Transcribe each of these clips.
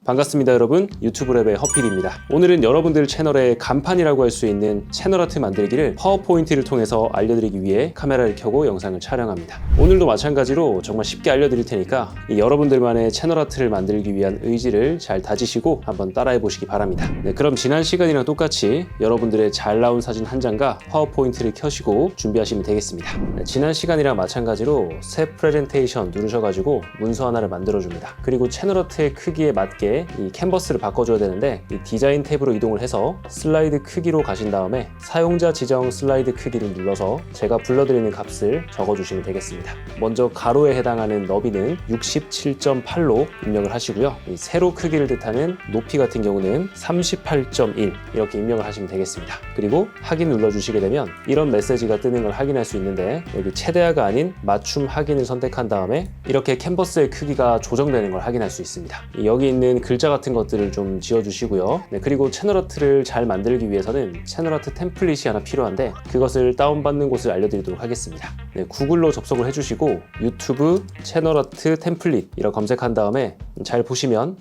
반갑습니다 여러분, 유튜브 랩의 허필입니다. 오늘은 여러분들 채널의 간판이라고 할 수 있는 채널 아트 만들기를 파워포인트를 통해서 알려드리기 위해 카메라를 켜고 영상을 촬영합니다. 오늘도 마찬가지로 정말 쉽게 알려드릴 테니까 이 여러분들만의 채널 아트를 만들기 위한 의지를 잘 다지시고 한번 따라해 보시기 바랍니다. 그럼 지난 시간이랑 똑같이 여러분들의 잘 나온 사진 한 장과 파워포인트를 켜시고 준비하시면 되겠습니다. 지난 시간이랑 마찬가지로 새 프레젠테이션 누르셔가지고 문서 하나를 만들어줍니다. 그리고 채널 아트의 크기에 맞게 이 캔버스를 바꿔줘야 되는데 이 디자인 탭으로 이동을 해서 슬라이드 크기로 가신 다음에 사용자 지정 슬라이드 크기를 눌러서 제가 불러드리는 값을 적어주시면 되겠습니다. 먼저 가로에 해당하는 너비는 67.8로 입력을 하시고요. 이 세로 크기를 뜻하는 높이 같은 경우는 38.1 이렇게 입력을 하시면 되겠습니다. 그리고 확인 눌러주시게 되면 이런 메시지가 뜨는 걸 확인할 수 있는데 여기 최대화가 아닌 맞춤 확인을 선택한 다음에 이렇게 캔버스의 크기가 조정되는 걸 확인할 수 있습니다. 여기 있는 글자 같은 것들을 좀 지워주시고요. 그리고 채널 아트를 잘 만들기 위해서는 채널 아트 템플릿이 하나 필요한데 그것을 다운받는 곳을 알려드리도록 하겠습니다. 구글로 접속을 해주시고 유튜브 채널 아트 템플릿 이라고 검색한 다음에 잘 보시면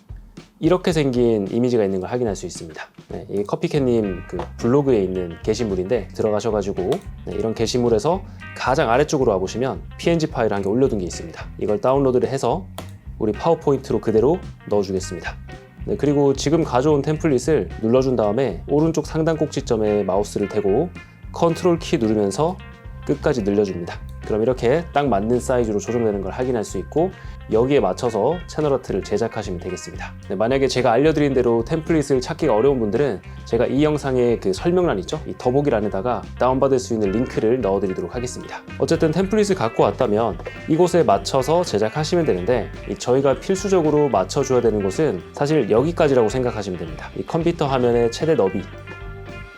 이렇게 생긴 이미지가 있는 걸 확인할 수 있습니다. 이게 커피캣님 그 블로그에 있는 게시물인데 들어가셔가지고 이런 게시물에서 가장 아래쪽으로 와보시면 PNG 파일을 한 개 올려둔 게 있습니다. 이걸 다운로드를 해서 우리 파워포인트로 그대로 넣어주겠습니다. 그리고 지금 가져온 템플릿을 눌러준 다음에 오른쪽 상단 꼭지점에 마우스를 대고 컨트롤 키 누르면서 끝까지 늘려줍니다. 그럼 이렇게 딱 맞는 사이즈로 조정되는 걸 확인할 수 있고 여기에 맞춰서 채널 아트를 제작하시면 되겠습니다. 만약에 제가 알려드린 대로 템플릿을 찾기가 어려운 분들은 제가 이 영상의 그 설명란 있죠? 이 더보기란에다가 다운받을 수 있는 링크를 넣어드리도록 하겠습니다. 어쨌든 템플릿을 갖고 왔다면 이곳에 맞춰서 제작하시면 되는데 저희가 필수적으로 맞춰줘야 되는 곳은 사실 여기까지라고 생각하시면 됩니다. 이 컴퓨터 화면의 최대 너비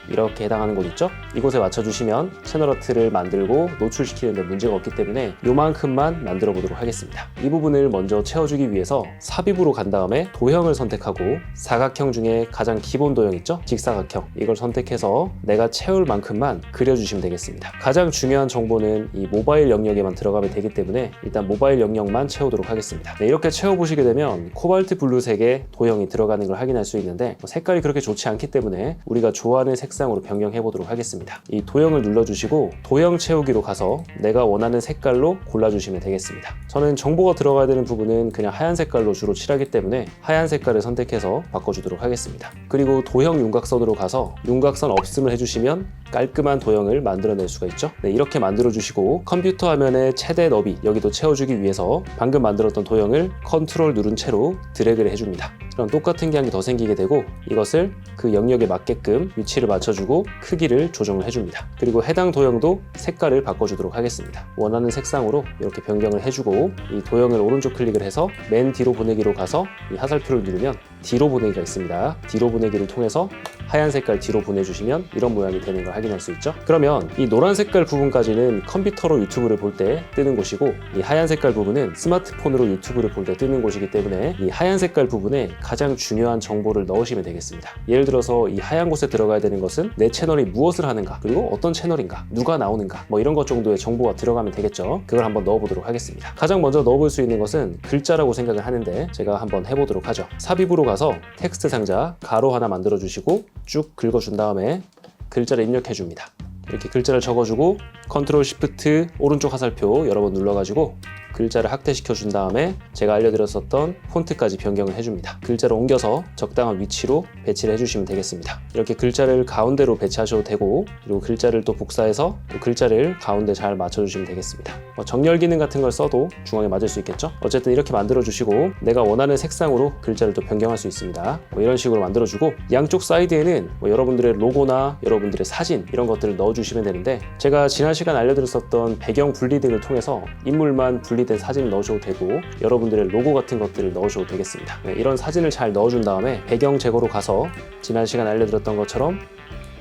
이렇게 해당하는 곳 있죠? 이곳에 맞춰주시면 채널 아트를 만들고 노출시키는 데 문제가 없기 때문에 요만큼만 만들어 보도록 하겠습니다. 이 부분을 먼저 채워주기 위해서 삽입으로 간 다음에 도형을 선택하고 사각형 중에 가장 기본 도형 있죠? 직사각형 이걸 선택해서 내가 채울 만큼만 그려주시면 되겠습니다. 가장 중요한 정보는 이 모바일 영역에만 들어가면 되기 때문에 일단 모바일 영역만 채우도록 하겠습니다. 이렇게 채워보시게 되면 코발트 블루색의 도형이 들어가는 걸 확인할 수 있는데 색깔이 그렇게 좋지 않기 때문에 우리가 좋아하는 색상으로 변경해 보도록 하겠습니다. 이 도형을 눌러주시고 도형 채우기로 가서 내가 원하는 색깔로 골라주시면 되겠습니다. 저는 정보가 들어가야 되는 부분은 그냥 하얀 색깔로 주로 칠하기 때문에 하얀 색깔을 선택해서 바꿔주도록 하겠습니다. 그리고 도형 윤곽선으로 가서 윤곽선 없음을 해주시면 깔끔한 도형을 만들어낼 수가 있죠. 이렇게 만들어주시고 컴퓨터 화면의 최대 너비 여기도 채워주기 위해서 방금 만들었던 도형을 컨트롤 누른 채로 드래그를 해줍니다. 그럼 똑같은 게 한 개 더 생기게 되고 이것을 그 영역에 맞게끔 위치를 맞춰주고 크기를 조정을 해줍니다. 그리고 해당 도형도 색깔을 바꿔주도록 하겠습니다. 원하는 색상으로 이렇게 변경을 해주고 이 도형을 오른쪽 클릭을 해서 맨 뒤로 보내기로 가서 이 화살표를 누르면 뒤로 보내기가 있습니다. 뒤로 보내기를 통해서 하얀 색깔 뒤로 보내주시면 이런 모양이 되는 걸 확인할 수 있죠. 그러면 이 노란 색깔 부분까지는 컴퓨터로 유튜브를 볼 때 뜨는 곳이고 이 하얀 색깔 부분은 스마트폰으로 유튜브를 볼 때 뜨는 곳이기 때문에 이 하얀 색깔 부분에 가장 중요한 정보를 넣으시면 되겠습니다. 예를 들어서 이 하얀 곳에 들어가야 되는 것은 내 채널이 무엇을 하는가 그리고 어떤 채널인가 누가 나오는가 뭐 이런 것 정도의 정보가 들어가면 되겠죠. 그걸 한번 넣어보도록 하겠습니다. 가장 먼저 넣어볼 수 있는 것은 글자라고 생각을 하는데 제가 한번 해보도록 하죠. 삽입으로 가서 텍스트 상자 가로 하나 만들어 주시고 쭉 긁어준 다음에 글자를 입력해 줍니다. 이렇게 글자를 적어주고 컨트롤 시프트 오른쪽 화살표 여러 번 눌러가지고 글자를 확대시켜 준 다음에 제가 알려드렸었던 폰트까지 변경을 해줍니다. 글자를 옮겨서 적당한 위치로 배치를 해주시면 되겠습니다. 이렇게 글자를 가운데로 배치하셔도 되고 그리고 글자를 또 복사해서 또 글자를 가운데 잘 맞춰주시면 되겠습니다. 정렬 기능 같은 걸 써도 중앙에 맞을 수 있겠죠? 어쨌든 이렇게 만들어주시고 내가 원하는 색상으로 글자를 또 변경할 수 있습니다. 이런 식으로 만들어주고 양쪽 사이드에는 여러분들의 로고나 여러분들의 사진 이런 것들을 넣어주시면 되는데 제가 지난 시간 알려드렸었던 배경 분리 등을 통해서 인물만 분리된 사진을 넣으셔도 되고 여러분들의 로고 같은 것들을 넣으셔도 되겠습니다. 이런 사진을 잘 넣어준 다음에 배경 제거로 가서 지난 시간 알려드렸던 것처럼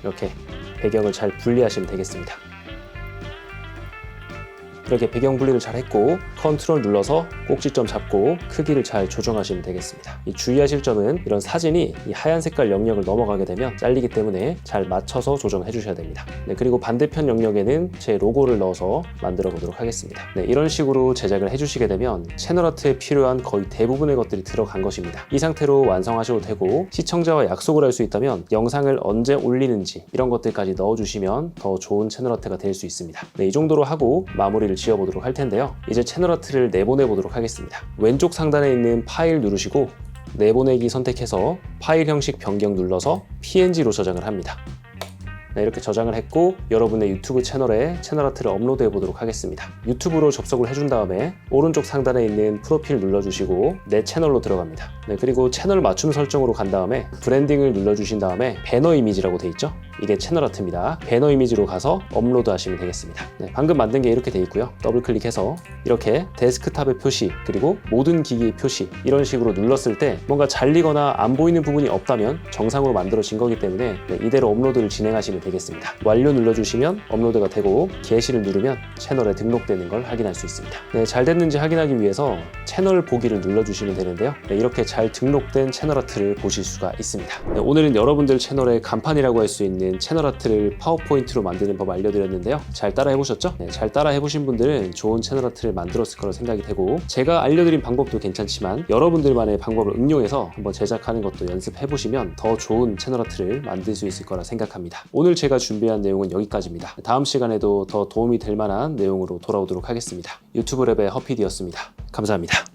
이렇게 배경을 잘 분리하시면 되겠습니다. 이렇게 배경 분리를 잘 했고 컨트롤 눌러서 꼭지점 잡고 크기를 잘 조정하시면 되겠습니다. 이 주의하실 점은 이런 사진이 이 하얀 색깔 영역을 넘어가게 되면 잘리기 때문에 잘 맞춰서 조정해 주셔야 됩니다. 네, 그리고 반대편 영역에는 제 로고를 넣어서 만들어 보도록 하겠습니다. 네, 이런 식으로 제작을 해주시게 되면 채널 아트에 필요한 거의 대부분의 것들이 들어간 것입니다. 이 상태로 완성하셔도 되고 시청자와 약속을 할 수 있다면 영상을 언제 올리는지 이런 것들까지 넣어주시면 더 좋은 채널 아트가 될 수 있습니다. 네, 이 정도로 하고 마무리를 지어보도록 할 텐데요. 이제 채널 아트를 내보내 보도록 하겠습니다. 왼쪽 상단에 있는 파일 누르시고 내보내기 선택해서 파일 형식 변경 눌러서 PNG로 저장을 합니다. 네, 이렇게 저장을 했고 여러분의 유튜브 채널에 채널 아트를 업로드해 보도록 하겠습니다. 유튜브로 접속을 해준 다음에 오른쪽 상단에 있는 프로필 눌러주시고 내 채널로 들어갑니다. 네, 그리고 채널 맞춤 설정으로 간 다음에 브랜딩을 눌러주신 다음에 배너 이미지라고 돼 있죠? 이게 채널 아트입니다. 배너 이미지로 가서 업로드 하시면 되겠습니다. 네, 방금 만든 게 이렇게 돼 있고요. 더블 클릭해서 이렇게 데스크탑의 표시 그리고 모든 기기의 표시 이런 식으로 눌렀을 때 뭔가 잘리거나 안 보이는 부분이 없다면 정상으로 만들어진 거기 때문에 네, 이대로 업로드를 진행하시면 되겠습니다. 완료 눌러주시면 업로드가 되고 게시를 누르면 채널에 등록되는 걸 확인할 수 있습니다. 네, 잘 됐는지 확인하기 위해서 채널 보기를 눌러주시면 되는데요. 네, 이렇게 잘 등록된 채널 아트를 보실 수가 있습니다. 네, 오늘은 여러분들 채널의 간판이라고 할 수 있는 채널 아트를 파워포인트로 만드는 법 알려드렸는데요. 잘 따라 해보셨죠? 네, 잘 따라 해보신 분들은 좋은 채널 아트를 만들었을 거라 생각이 되고 제가 알려드린 방법도 괜찮지만 여러분들만의 방법을 응용해서 한번 제작하는 것도 연습해보시면 더 좋은 채널 아트를 만들 수 있을 거라 생각합니다. 오늘 제가 준비한 내용은 여기까지입니다. 다음 시간에도 더 도움이 될 만한 내용으로 돌아오도록 하겠습니다. 유튜브 랩의 허피디였습니다. 감사합니다.